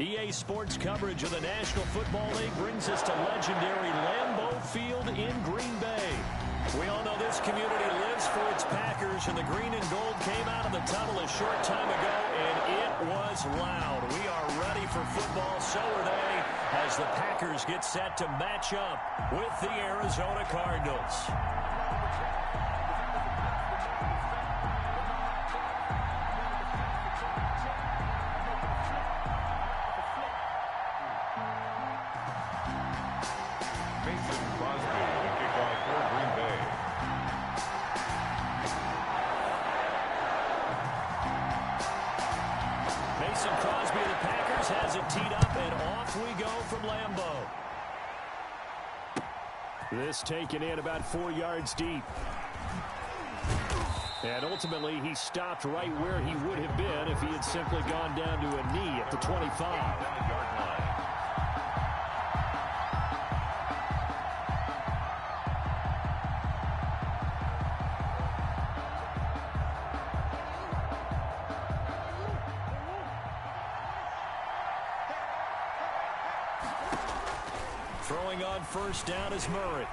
EA Sports coverage of the National Football League brings us to legendary Lambeau Field in Green Bay. We all know this community lives for its Packers, and the green and gold came out of the tunnel a short time ago, and it was loud. We are ready for football, so are they, as the Packers get set to match up with the Arizona Cardinals. Has it teed up, and off we go from Lambeau. This taken in about 4 yards deep. And ultimately, he stopped right where he would have been if he had simply gone down to a knee at the 25. Throwing on first down is Murray.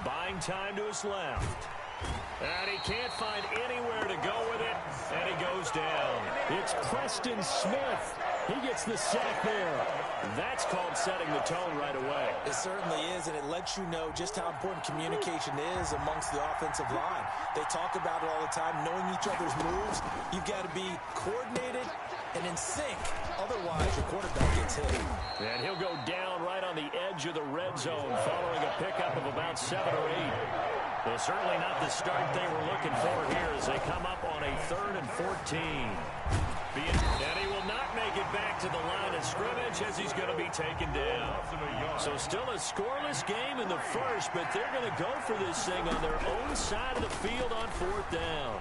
Buying time to his left. And he can't find anywhere to go with it, and he goes down. It's Preston Smith. He gets the sack there. That's called setting the tone right away. It certainly is, and it lets you know just how important communication is amongst the offensive line. They talk about it all the time, knowing each other's moves. You've got to be coordinated and in sync. Otherwise, your quarterback gets hit. And he'll go down right on the edge of the red zone following a pickup of about 7 or 8. Well, certainly not the start they were looking for here as they come up on a 3rd and 14. And he will not make it back to the line of scrimmage as he's going to be taken down. So still a scoreless game in the first, but they're going to go for this thing on their own side of the field on 4th down.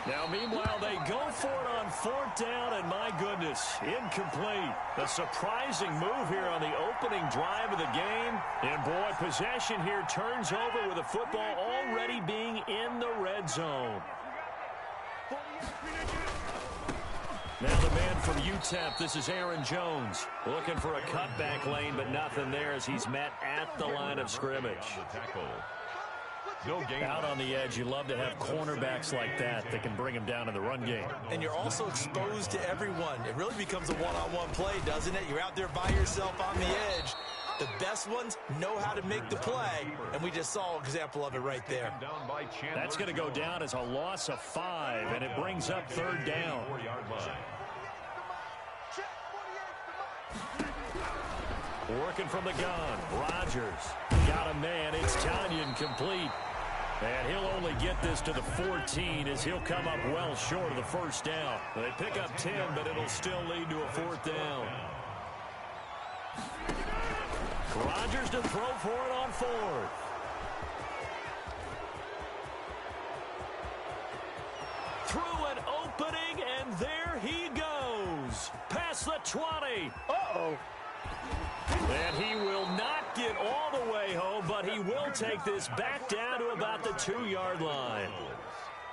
Now, meanwhile, they go for it on 4th down, and my goodness, incomplete. A surprising move here on the opening drive of the game. And, boy, possession here turns over with the football already being in the red zone. Now the man from UTEP, this is Aaron Jones, looking for a cutback lane, but nothing there as he's met at the line of scrimmage. Out on the edge, you love to have cornerbacks like that can bring him down in the run game. And you're also exposed to everyone. It really becomes a one-on-one play, doesn't it? You're out there by yourself on the edge. The best ones know how to make the play, and we just saw an example of it right there. That's going to go down as a loss of 5, and it brings up 3rd down. Working from the gun, Rodgers got a man. It's Tanyan complete. And he'll only get this to the 14 as he'll come up well short of the 1st down. They pick up 10, but it'll still lead to a 4th down. Rodgers to throw for it on 4th. Through an opening, and there he goes. Past the 20. Uh-oh. And he will not get all the way home, but he will take this back down to about the 2-yard line.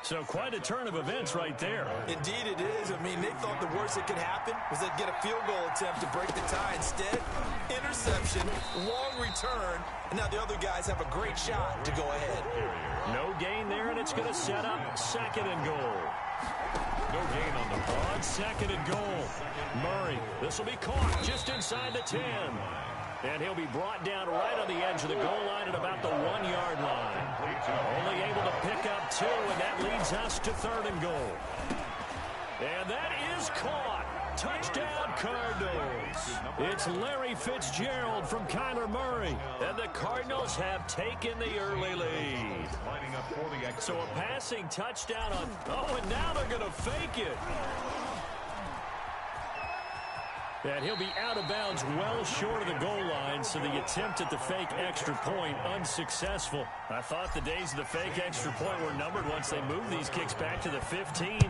So quite a turn of events right there. Indeed it is. I mean, they thought the worst that could happen was they'd get a field goal attempt to break the tie. Instead, interception, long return, and now the other guys have a great shot to go ahead. No gain there, and it's going to set up 2nd and goal. No gain on the ball. On 2nd and goal. Murray, this will be caught just inside the 10. And he'll be brought down right on the edge of the goal line at about the 1-yard line. Only able to pick up 2, and that leads us to 3rd and goal. And that is caught. Touchdown, Cardinals. It's Larry Fitzgerald from Kyler Murray. And the Cardinals have taken the early lead. So a passing touchdown on... Oh, and now they're going to fake it. And he'll be out of bounds well short of the goal line, so the attempt at the fake extra point unsuccessful. I thought the days of the fake extra point were numbered once they moved these kicks back to the 15.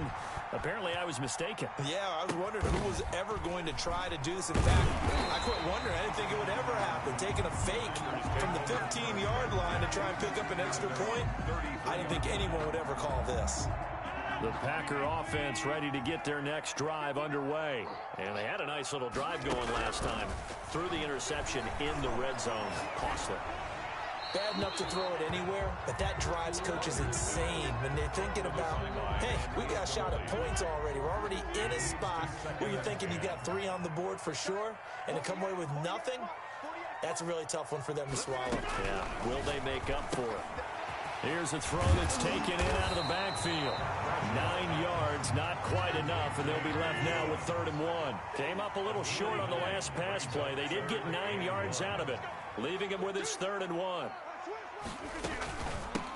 Apparently, I was mistaken. Yeah, I was wondering who was ever going to try to do this. In fact, I quit wondering. I didn't think it would ever happen. Taking a fake from the 15-yard line to try and pick up an extra point, I didn't think anyone would ever call this. The Packer offense ready to get their next drive underway. And they had a nice little drive going last time. Threw the interception in the red zone. Costly. Bad enough to throw it anywhere, but that drives coaches insane when they're thinking about, hey, we got a shot at points already. We're already in a spot where you're thinking you got 3 on the board for sure, and to come away with nothing, that's a really tough one for them to swallow. Yeah, will they make up for it? Here's a throw that's taken in out of the backfield. 9 yards, not quite enough, and they'll be left now with 3rd and 1. Came up a little short on the last pass play. They did get 9 yards out of it, leaving him with his 3rd and 1.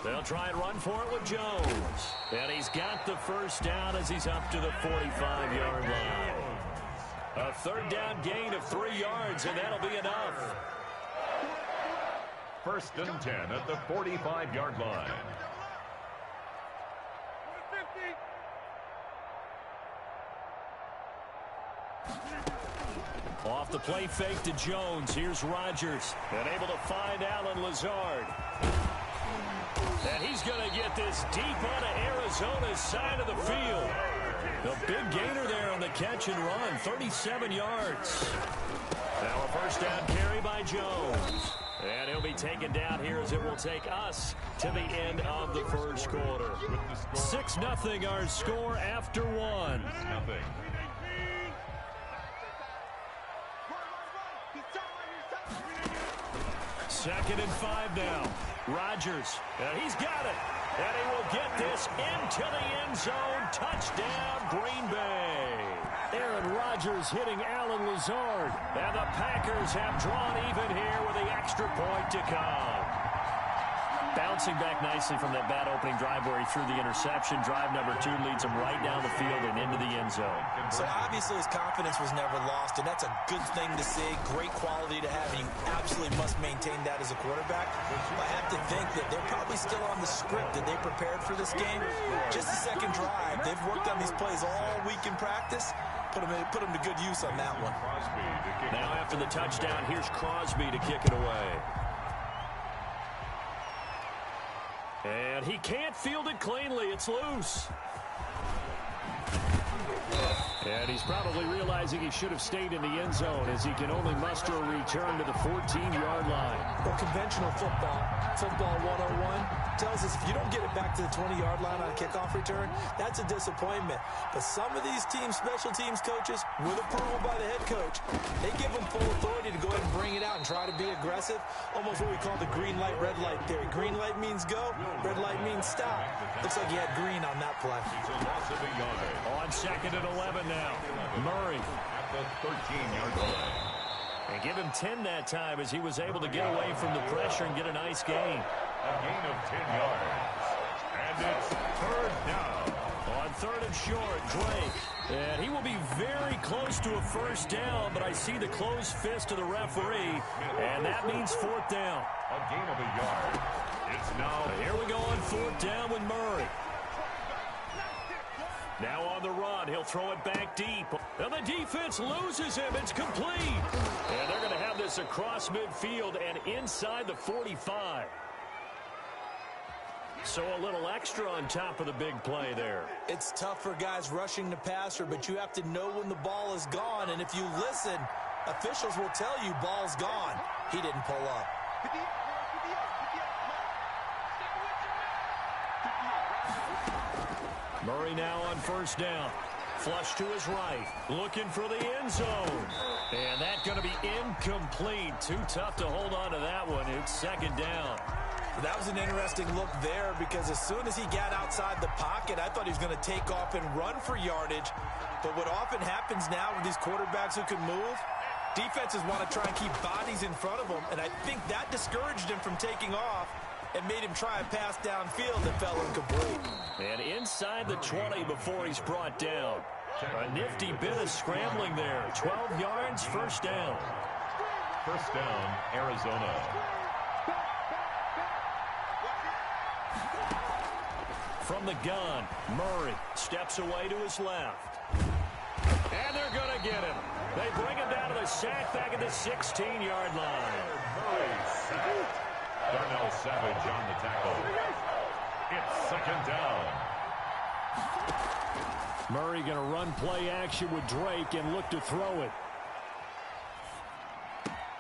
They'll try and run for it with Jones. And he's got the first down as he's up to the 45-yard line. A 3rd down gain of 3 yards, and that'll be enough. 1st and 10 at the 45-yard line. Off the play fake to Jones. Here's Rodgers. And able to find Alan Lazard. And he's going to get this deep onto Arizona's side of the field. The big gainer there on the catch and run. 37 yards. Now a 1st down carry by Jones. And he'll be taken down here as it will take us to the end of the 1st quarter. 6-0 our score after 1. 6-0. 2nd and 5 now. Rodgers, and he's got it. And he will get this into the end zone. Touchdown, Green Bay. Aaron Rodgers hitting Alan Lazard. And the Packers have drawn even here with the extra point to come. Bouncing back nicely from that bad opening drive where he threw the interception. Drive number 2 leads him right down the field and into the end zone. So obviously his confidence was never lost, and that's a good thing to see. Great quality to have, and you absolutely must maintain that as a quarterback. I have to think that they're probably still on the script that they prepared for this game. Just the 2nd drive. They've worked on these plays all week in practice. Put them to good use on that one. Now after the touchdown, here's Crosby to kick it away. And he can't field it cleanly. It's loose. And he's probably realizing he should have stayed in the end zone as he can only muster a return to the 14-yard line. Well, conventional football 101, tells us if you don't get it back to the 20-yard line on a kickoff return, that's a disappointment. But some of these teams, special teams coaches, with approval by the head coach, they give them full authority to go ahead and bring it out and try to be aggressive. Almost what we call the green light, red light theory. Green light means go, red light means stop. Looks like he had green on that play. On 2nd and 11 now. Murray at the 13-yard line. And give him 10 that time as he was able to get away from the pressure and get a nice gain. A gain of 10 yards. And it's 3rd down. On 3rd and short, Drake. And he will be very close to a 1st down, but I see the closed fist of the referee, and that means 4th down. A gain of a yard. It's now. Here we go on 4th down with Murray. Now on the run, he'll throw it back deep. And the defense loses him. It's complete. And they're going to have this across midfield and inside the 45. So a little extra on top of the big play there. It's tough for guys rushing the passer, but you have to know when the ball is gone. And if you listen, officials will tell you ball's gone. He didn't pull up. Murray now on 1st down. Flush to his right. Looking for the end zone. And that's going to be incomplete. Too tough to hold on to that one. It's 2nd down. That was an interesting look there because as soon as he got outside the pocket, I thought he was going to take off and run for yardage. But what often happens now with these quarterbacks who can move, defenses want to try and keep bodies in front of them. And I think that discouraged him from taking off and made him try a pass downfield that fell incomplete. And inside the 20 before he's brought down. A nifty bit of scrambling there. 12 yards, 1st down. 1st down, Arizona. From the gun, Murray steps away to his left. And they're going to get him. They bring him down to the sack back at the 16-yard line. Murray sacked. Darnell Savage on the tackle. It's 2nd down. Murray going to run play action with Drake and look to throw it.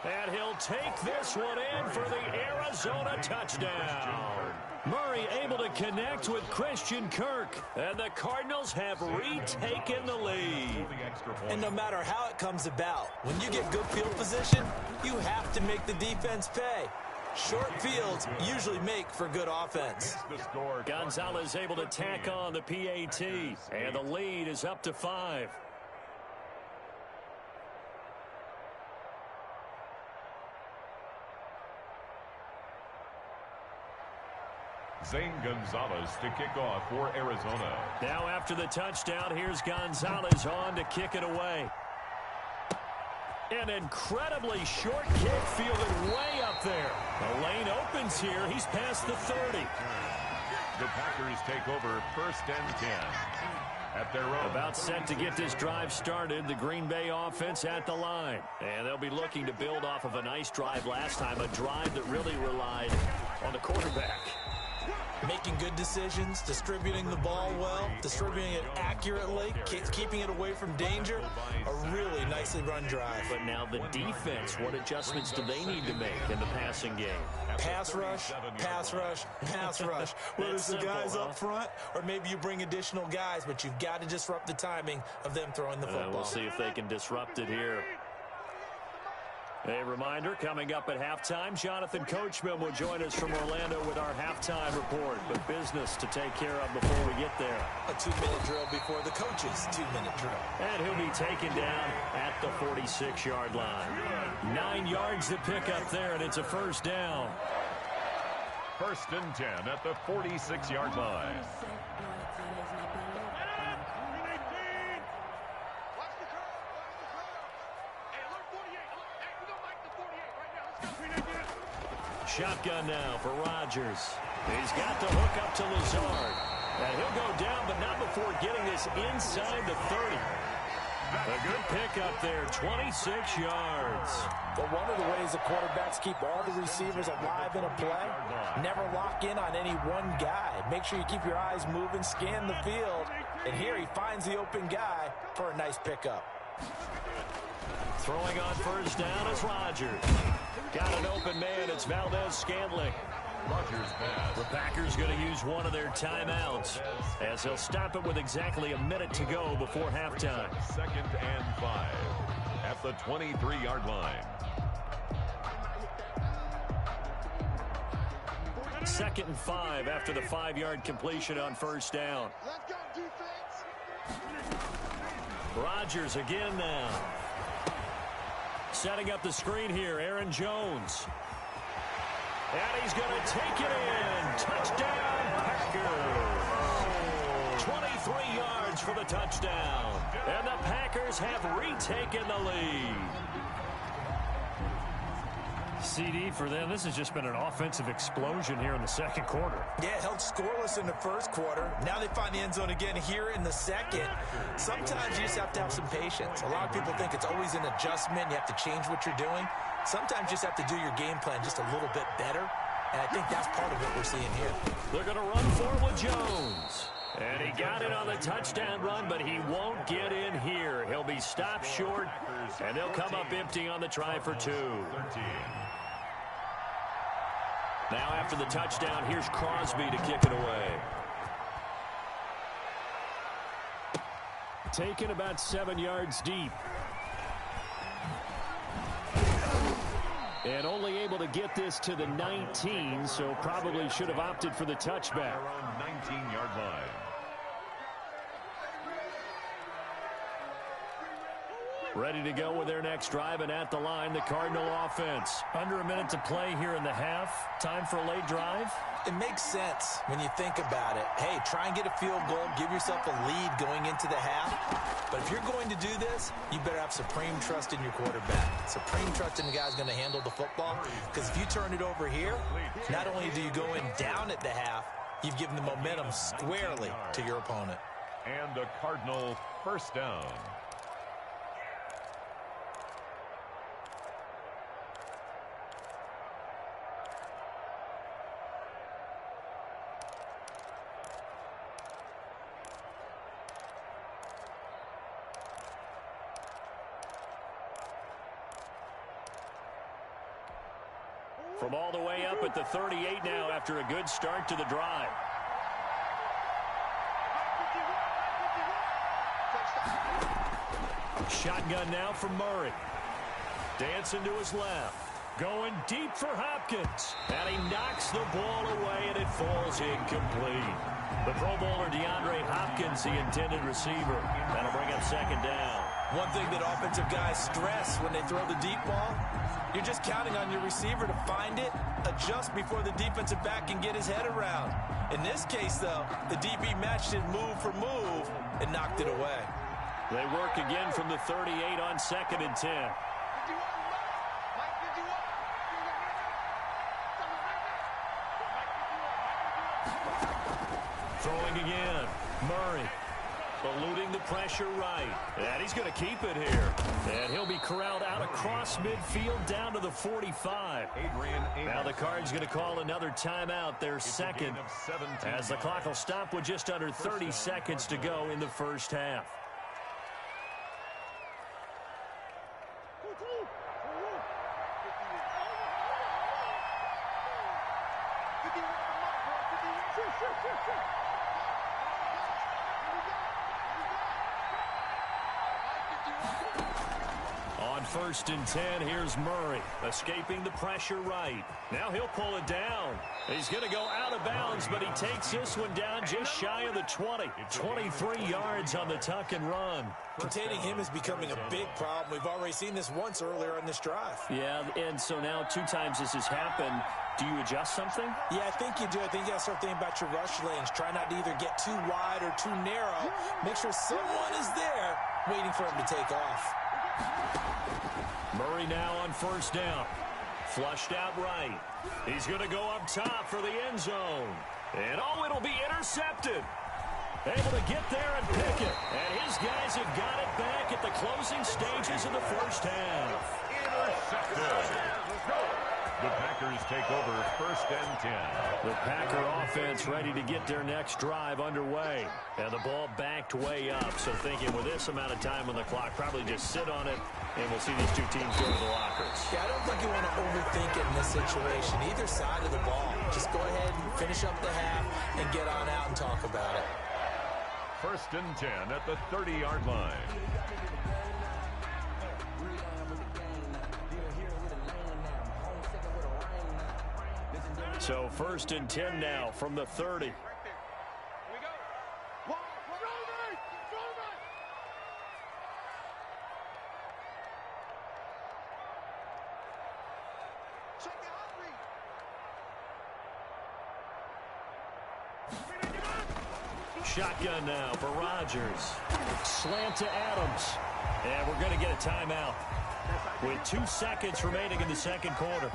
And he'll take this one in for the Arizona touchdown. Murray able to connect with Christian Kirk. And the Cardinals have retaken the lead. And no matter how it comes about, when you get good field position, you have to make the defense pay. Short fields usually make for good offense. Gonzalez able to tack on the PAT. And the lead is up to 5. Zane Gonzalez to kick off for Arizona. Now after the touchdown, here's Gonzalez on to kick it away. An incredibly short kick fielded way up there. The lane opens here. He's past the 30. The Packers take over 1st and 10. At their own. About set to get this drive started. The Green Bay offense at the line. And they'll be looking to build off of a nice drive last time. A drive that really relied on the quarterback. Making good decisions, distributing the ball well, distributing it accurately, keeping it away from danger. A really nicely run drive. But now the defense, what adjustments do they need to make in the passing game? Pass rush, pass rush, pass rush. Whether it's the guys up front or maybe you bring additional guys, but you've got to disrupt the timing of them throwing the football. We'll see if they can disrupt it here. A reminder, coming up at halftime, Jonathan Coachman will join us from Orlando with our halftime report. But business to take care of before we get there. A 2-minute drill before the coach's 2-minute drill. And he'll be taken down at the 46-yard line. 9 yards to pick up there, and it's a first down. 1st and 10 at the 46-yard line. Shotgun now for Rodgers. He's got the hook up to Lazard. And he'll go down, but not before getting this inside the 30. A good pickup there, 26 yards. But one of the ways the quarterbacks keep all the receivers alive in a play, never lock in on any one guy. Make sure you keep your eyes moving, scan the field. And here he finds the open guy for a nice pickup. Throwing on first down is Rodgers. Got an open man. It's Valdez-Scantling. Rodgers pass. The Packers going to use one of their timeouts as they'll stop it with exactly a minute to go before halftime. 2nd and 5 at the 23-yard line. 2nd and 5 after the 5-yard completion on first down. Rodgers again now. Setting up the screen here, Aaron Jones. And he's going to take it in. Touchdown, Packers. 23 yards for the touchdown. And the Packers have retaken the lead. CD for them, this has just been an offensive explosion here in the second quarter. Yeah, held scoreless in the first quarter. Now they find the end zone again here in the second. Sometimes you just have to have some patience. A lot of people think it's always an adjustment. You have to change what you're doing. Sometimes you just have to do your game plan just a little bit better. And I think that's part of what we're seeing here. They're going to run for it with Jones. And he got it on the touchdown run, but he won't get in here. He'll be stopped short, and they'll come up empty on the try for 2. Now after the touchdown, here's Crosby to kick it away. Taken about 7 yards deep. And only able to get this to the 19, so probably should have opted for the touchback. Around 19-yard line. Ready to go with their next drive, and at the line, the Cardinal offense. Under a minute to play here in the half. Time for a late drive. It makes sense when you think about it. Hey, try and get a field goal. Give yourself a lead going into the half. But if you're going to do this, you better have supreme trust in your quarterback. Supreme trust in the guy who's going to handle the football. Because if you turn it over here, not only do you go in down at the half, you've given the momentum squarely to your opponent. And a Cardinal first down. from all the way up at the 38 now after a good start to the drive. Shotgun now from Murray. Dancing to his left. Going deep for Hopkins. And he knocks the ball away, and it falls incomplete. The Pro Bowler DeAndre Hopkins, the intended receiver. That'll bring up second down. One thing that offensive guys stress when they throw the deep ball, you're just counting on your receiver to find it, adjust before the defensive back can get his head around. In this case, though, the DB matched it move for move and knocked it away. They work again from the 38 on 2nd and 10. Throwing again. Murray eluding the pressure right. And he's going to keep it here. And he'll be corralled out across midfield down to the 45. Now the Cards going to call another timeout, their second, as the clock will stop with just under 30 seconds to go in the first half. On 1st and 10, here's Murray, escaping the pressure right. Now he'll pull it down. He's going to go out of bounds, but he takes this one down just shy of the 20. 23 yards on the tuck and run. Containing him is becoming a big problem. We've already seen this once earlier on this drive. Yeah, and so now 2 times this has happened. Do you adjust something? Yeah, I think you do. I think you got to start thinking about your rush lanes. Try not to either get too wide or too narrow. Make sure someone is there waiting for him to take off. Murray now on 1st down. Flushed out right. He's going to go up top for the end zone. And it'll be intercepted. Able to get there and pick it. And his guys have got it back at the closing stages of the first half. Intercepted. The Packers take over 1st and 10. The Packer offense ready to get their next drive underway. And the ball backed way up. So thinking with this amount of time on the clock, probably just sit on it, and we'll see these 2 teams go to the lockers. Yeah, I don't think you want to overthink it in this situation. Either side of the ball. Just go ahead and finish up the half and get on out and talk about it. 1st and 10 at the 30-yard line. So 1st and 10 now from the 30. Shotgun now for Rodgers. Slant to Adams. And we're going to get a timeout with 2 seconds remaining in the second quarter.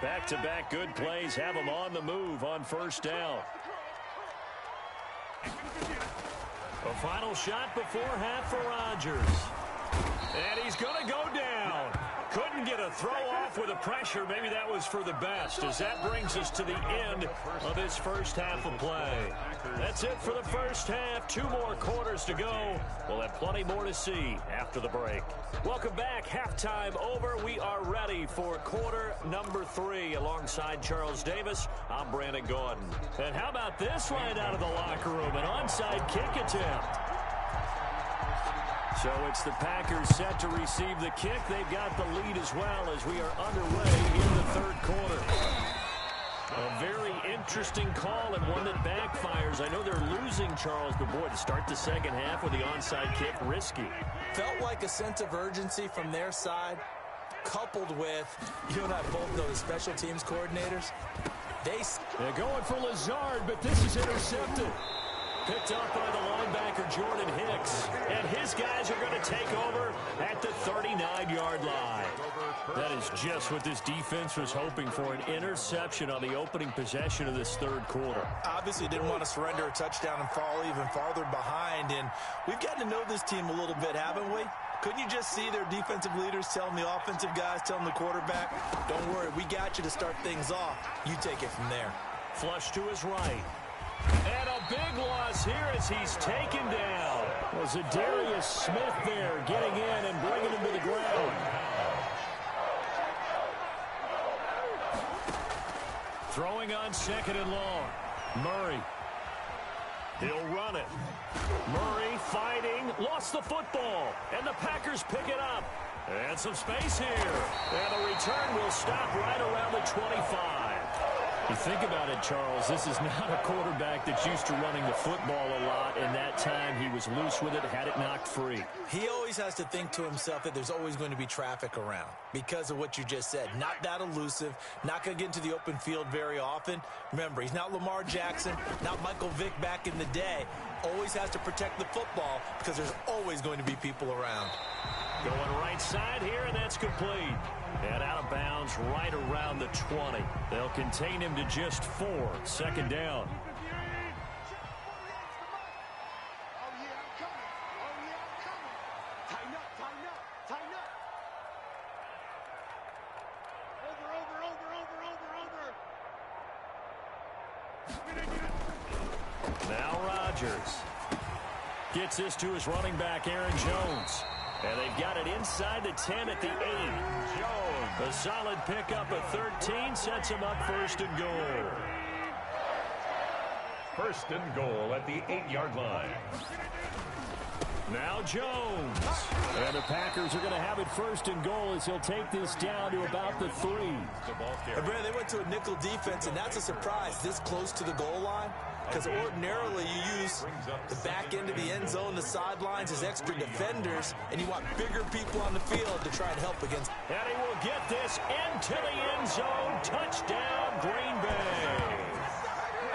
Back-to-back good plays have them on the move on 1st down. A final shot before half for Rodgers. And he's going to go down. Couldn't get a throw off with the pressure. Maybe that was for the best, as that brings us to the end of this first half of play. That's it for the first half. 2 more quarters to go. We'll have plenty more to see after the break. Welcome back. Halftime over. We are ready for quarter number 3. Alongside Charles Davis, I'm Brandon Gordon. And how about this right out of the locker room? An onside kick attempt. So it's the Packers set to receive the kick. They've got the lead as well as we are underway in the 3rd quarter. A very interesting call and one that backfires. I know they're losing, Charles, but boy, to start the second half with the onside kick, risky. Felt like a sense of urgency from their side, coupled with, you and I both know the special teams coordinators. They're going for Lazard, but this is intercepted. Picked up by the linebacker, Jordan Hicks. And his guys are going to take over at the 39-yard line. That is just what this defense was hoping for, an interception on the opening possession of this 3rd quarter. Obviously didn't want to surrender a touchdown and fall even farther behind. And we've gotten to know this team a little bit, haven't we? Couldn't you just see their defensive leaders telling the offensive guys, telling the quarterback, don't worry, we got you to start things off. You take it from there. Flush to his right. And a big loss here as he's taken down. Was it Darius Smith there getting in and bringing him to the ground? Throwing on 2nd and long. Murray. He'll run it. Murray fighting. Lost the football. And the Packers pick it up. And some space here. And the return will stop right around the 25. You think about it, Charles, this is not a quarterback that's used to running the football a lot, and that time he was loose with it, had it knocked free. He always has to think to himself that there's always going to be traffic around because of what you just said. Not that elusive, not going to get into the open field very often. Remember, he's not Lamar Jackson, not Michael Vick back in the day. Always has to protect the football because there's always going to be people around. Going right side here, and that's complete. And out of bounds right around the 20. They'll contain him to just 4. 2nd down. Now Rodgers gets this to his running back, Aaron Jones. And they've got it inside the 10 at the 8. A solid pickup of 13 sets him up 1st and goal. 1st and goal at the 8-yard line. Now Jones. And the Packers are going to have it 1st and goal as he'll take this down to about the 3. And Brad, they went to a nickel defense, and that's a surprise this close to the goal line. Because ordinarily you use the back end of the end zone, the sidelines as extra defenders, and you want bigger people on the field to try and help against. And he will get this into the end zone. Touchdown, Green Bay.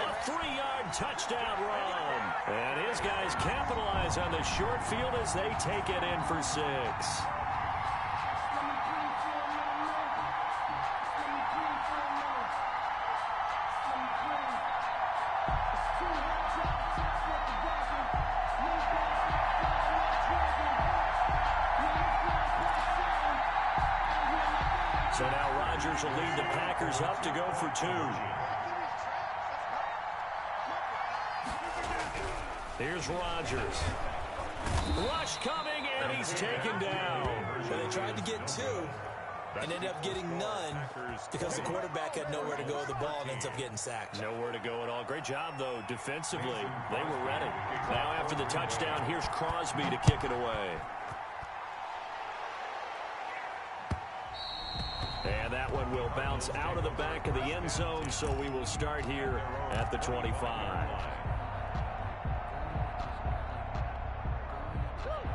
A 3-yard touchdown run. And his guys capitalize on the short field as they take it in for 6. So now Rodgers will lead the Packers up to go for 2. Here's Rodgers. Rush coming, and he's taken down. Well, they tried to get 2 and ended up getting none because the quarterback had nowhere to go with the ball and ends up getting sacked. Nowhere to go at all. Great job, though, defensively. They were ready. Now after the touchdown, here's Crosby to kick it away. And that one will bounce out of the back of the end zone, so we will start here at the 25.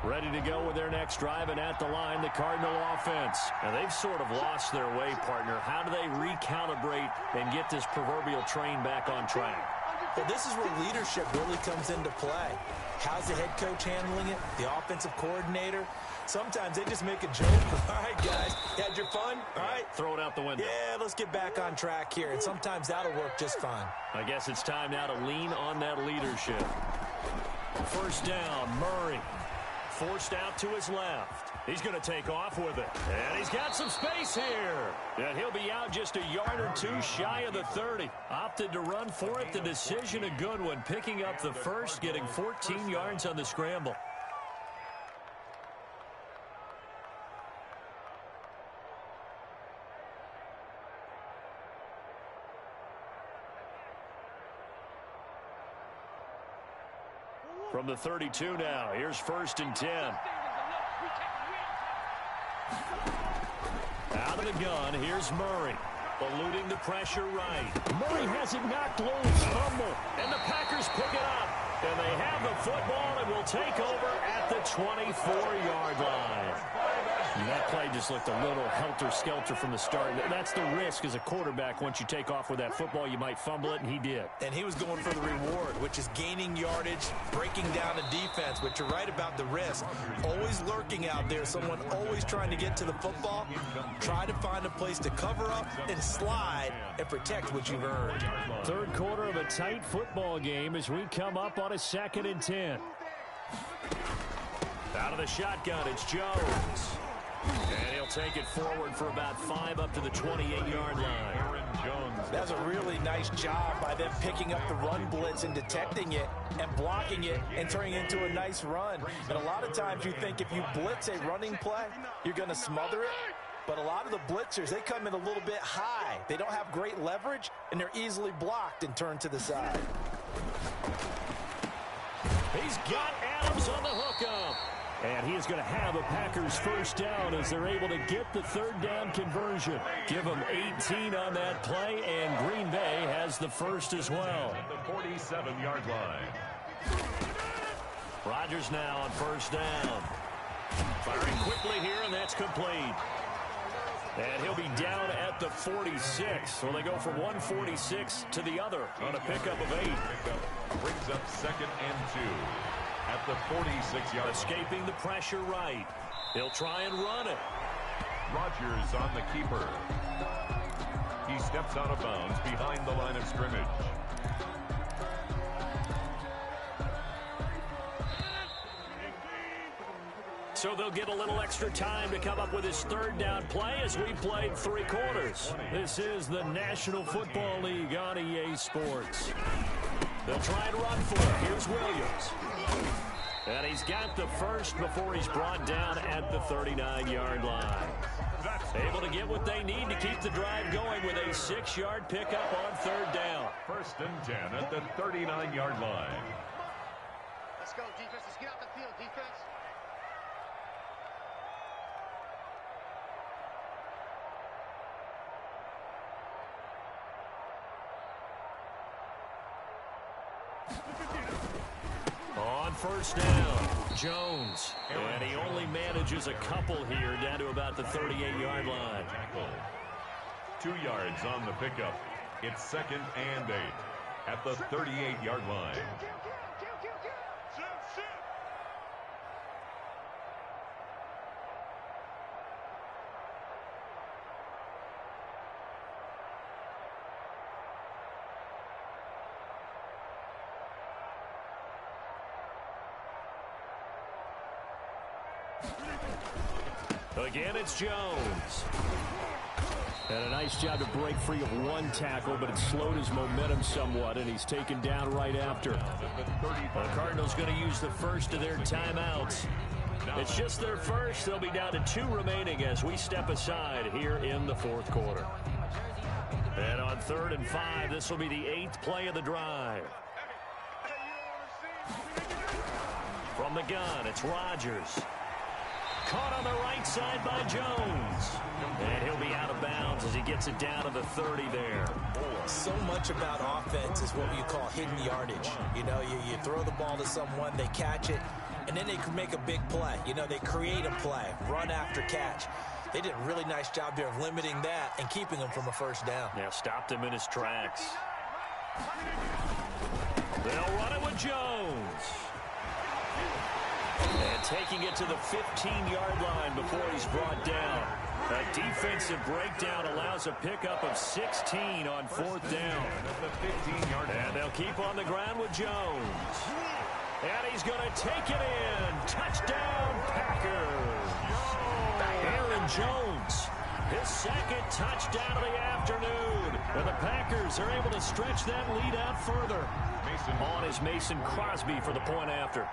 Ready to go with their next drive, and at the line, the Cardinal offense. And they've sort of lost their way, partner. How do they recalibrate and get this proverbial train back on track? Well, this is where leadership really comes into play. How's the head coach handling it? The offensive coordinator? Sometimes they just make a joke. All right, guys, you had your fun? All right. Throw it out the window. Yeah, let's get back on track here. And sometimes that'll work just fine. I guess it's time now to lean on that leadership. 1st down, Murray. Forced out to his left. He's going to take off with it. And he's got some space here. And he'll be out just a yard or 2 shy of the 30. Opted to run for it. The decision a good one. Picking up the first, getting 14 yards on the scramble. From the 32 now, here's 1st and 10. Out of the gun, here's Murray. Eluding the pressure right. Murray has it knocked loose. Fumble. And the Packers pick it up. And they have the football and will take over at the 24-yard line. And that play just looked a little helter-skelter from the start. That's the risk as a quarterback. Once you take off with that football, you might fumble it, and he did. And he was going for the reward, which is gaining yardage, breaking down the defense. But you're right about the risk. Always lurking out there, someone always trying to get to the football. Try to find a place to cover up and slide and protect what you've earned. 3rd quarter of a tight football game as we come up on a 2nd and 10. Out of the shotgun, it's Jones. And he'll take it forward for about 5 up to the 28-yard line. That's a really nice job by them picking up the run blitz and detecting it and blocking it and turning it into a nice run. And a lot of times you think if you blitz a running play, you're going to smother it. But a lot of the blitzers, they come in a little bit high. They don't have great leverage, and they're easily blocked and turned to the side. He's got Adams on the hookup. And he is going to have a Packers first down as they're able to get the third down conversion. Give them 18 on that play, and Green Bay has the first as well. At the 47-yard line. Rodgers now on first down. Firing quickly here, and that's complete. And he'll be down at the 46. So they go from 146 to the other on a pickup of 8. Brings up 2nd and 2 at the 46-yard line. Escaping the pressure right. He'll try and run it. Rodgers on the keeper. He steps out of bounds behind the line of scrimmage. So they'll get a little extra time to come up with his third down play as we played 3 quarters. This is the National Football League on EA Sports. They'll try and run for it. Here's Williams. And he's got the first before he's brought down at the 39-yard line. Able to get what they need to keep the drive going with a 6-yard pickup on third down. 1st and 10 at the 39-yard line. Let's go, defense. Let's get out the field, defense. On first down, Jones. And he only manages a couple here down to about the 38-yard line. 2 yards on the pickup. It's 2nd and 8 at the 38-yard line. Again, it's Jones. And a nice job to break free of 1 tackle, but it slowed his momentum somewhat, and he's taken down right after. The Cardinals going to use the first of their timeouts. It's just their first. They'll be down to 2 remaining as we step aside here in the 4th quarter. And on 3rd and 5, this will be the 8th play of the drive. From the gun, it's Rodgers. Caught on the right side by Jones. And he'll be out of bounds as he gets it down to the 30 there. So much about offense is what you call hidden yardage. You know, you throw the ball to someone, they catch it, and then they can make a big play. You know, they create a play, run after catch. They did a really nice job there of limiting that and keeping him from a first down. Yeah, stopped him in his tracks. They'll run it with Jones. And taking it to the 15-yard line before he's brought down. A defensive breakdown allows a pickup of 16 on 4th down. And they'll keep on the ground with Jones. And he's going to take it in. Touchdown, Packers. Aaron Jones, his 2nd touchdown of the afternoon. And the Packers are able to stretch that lead out further. On is Mason Crosby for the point after.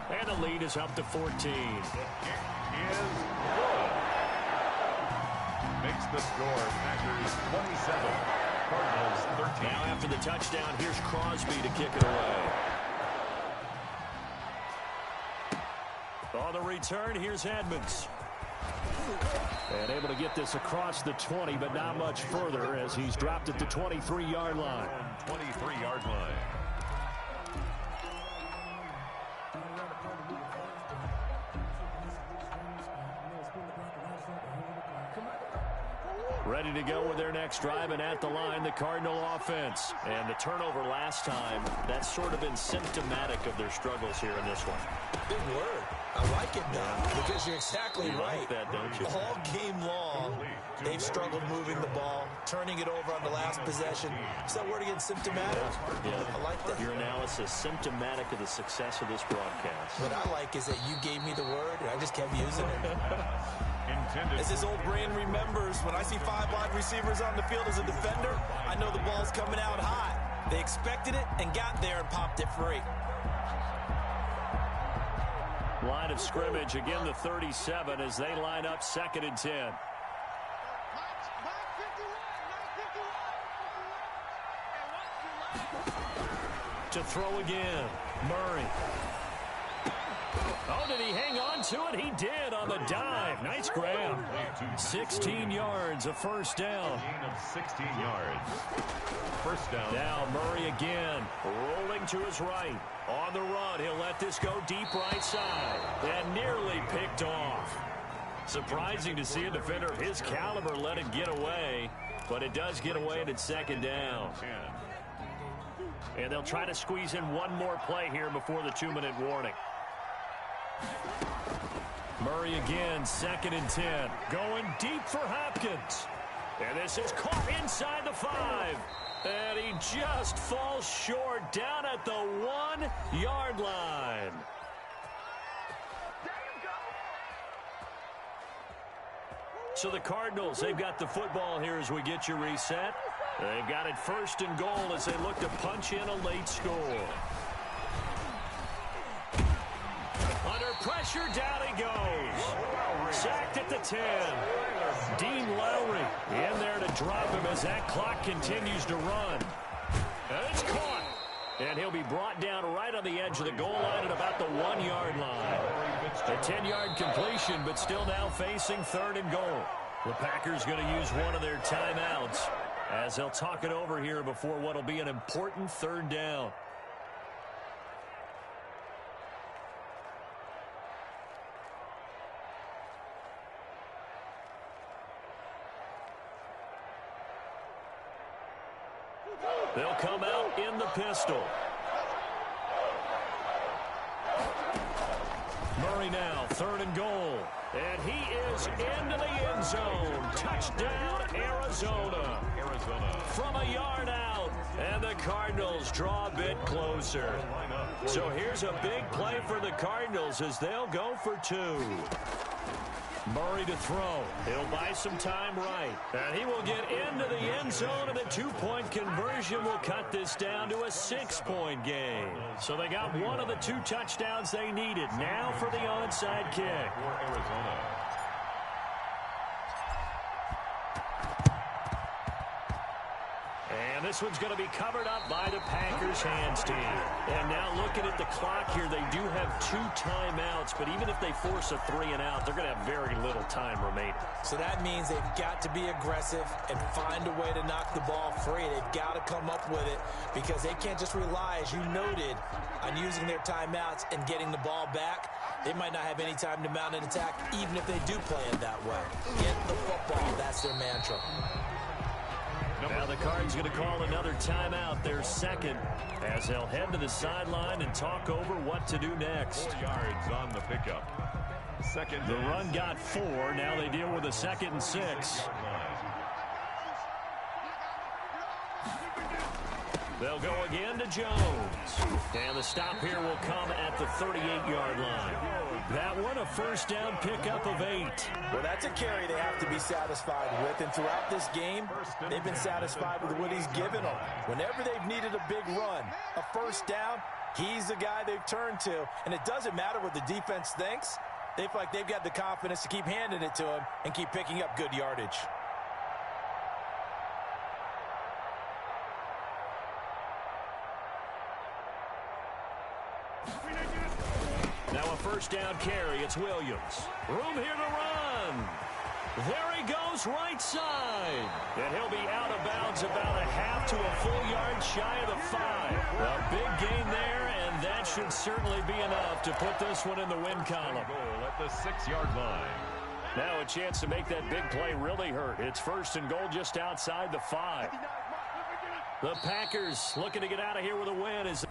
And the lead is up to 14. The kick is good. Makes the score Packers 27, Cardinals 13. Now after the touchdown, here's Crosby to kick it away. On the return, here's Edmonds. And able to get this across the 20, but not much further as he's dropped at the 23-yard line. 23-yard line. Ready to go with their next drive, and at the line, the Cardinal offense. And the turnover last time, that's sort of been symptomatic of their struggles here in this one. Big word. I like it, though, because you're exactly right. Like that, don't you? All game long, they've struggled moving the ball, turning it over on the last possession. Is that word again, symptomatic? Yeah. I like that. Your analysis, symptomatic of the success of this broadcast. What I like is that you gave me the word, and I just kept using it. As his old brain remembers, when I see 5 wide receivers on the field as a defender, I know the ball's coming out hot. They expected it and got there and popped it free. line of scrimmage. Again, the 37 as they line up 2nd and 10. To throw again, Murray. Oh, did he hang on to it? He did on the dive. Nice grab. 16 yards, a first down. Gain of 16 yards. First down. Now Murray again, rolling to his right. On the run, he'll let this go deep right side. And nearly picked off. Surprising to see a defender of his caliber let it get away. But it does get away and it's 2nd down. And they'll try to squeeze in one more play here before the 2-minute warning. Murray again, 2nd and 10. Going deep for Hopkins. And this is caught inside the 5. And he just falls short down at the 1-yard line. So the Cardinals, they've got the football here as we get you reset. They've got it 1st and goal as they look to punch in a late score. Under pressure, down he goes. Sacked at the 10. Dean Lowry in there to drop him as that clock continues to run. And it's caught. And he'll be brought down right on the edge of the goal line at about the 1-yard line. A 10-yard completion, but still now facing 3rd and goal. The Packers going to use one of their timeouts as they'll talk it over here before what will be an important 3rd down. They'll come out in the pistol. Murray now, 3rd and goal. And he is into the end zone. Touchdown, Arizona. From a yard out. And the Cardinals draw a bit closer. So here's a big play for the Cardinals as they'll go for 2. Murray to throw. He'll buy some time right. And he will get into the end zone, and a 2-point conversion will cut this down to a 6-point game. So they got one of the 2 touchdowns they needed. Now for the onside kick. For Arizona. And this one's going to be covered up by the Packers hands team. And now looking at the clock here, they do have 2 timeouts, but even if they force a 3 and out, they're going to have very little time remaining. So that means they've got to be aggressive and find a way to knock the ball free. They've got to come up with it because they can't just rely, as you noted, on using their timeouts and getting the ball back. They might not have any time to mount an attack, even if they do play it that way. Get the football. That's their mantra. Now the Cards going to call another timeout, their 2nd, as they'll head to the sideline and talk over what to do next. 4 yards on the pickup. 2nd. The run got 4. Now they deal with a 2nd and 6. They'll go again to Jones. And the stop here will come at the 38-yard line. That one, a 1st down pickup of 8. Well, that's a carry they have to be satisfied with. And throughout this game, they've been satisfied with what he's given them. Whenever they've needed a big run, a 1st down, he's the guy they've turned to. And it doesn't matter what the defense thinks. They feel like they've got the confidence to keep handing it to him and keep picking up good yardage. Now a 1st down carry. It's Williams. Room here to run. There he goes right side. And he'll be out of bounds about a half to a full yard shy of the 5. A big gain there, and that should certainly be enough to put this one in the win column. Goal at the 6-yard line. Now a chance to make that big play really hurt. It's 1st and goal just outside the 5. The Packers looking to get out of here with a win as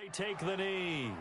They take the knee.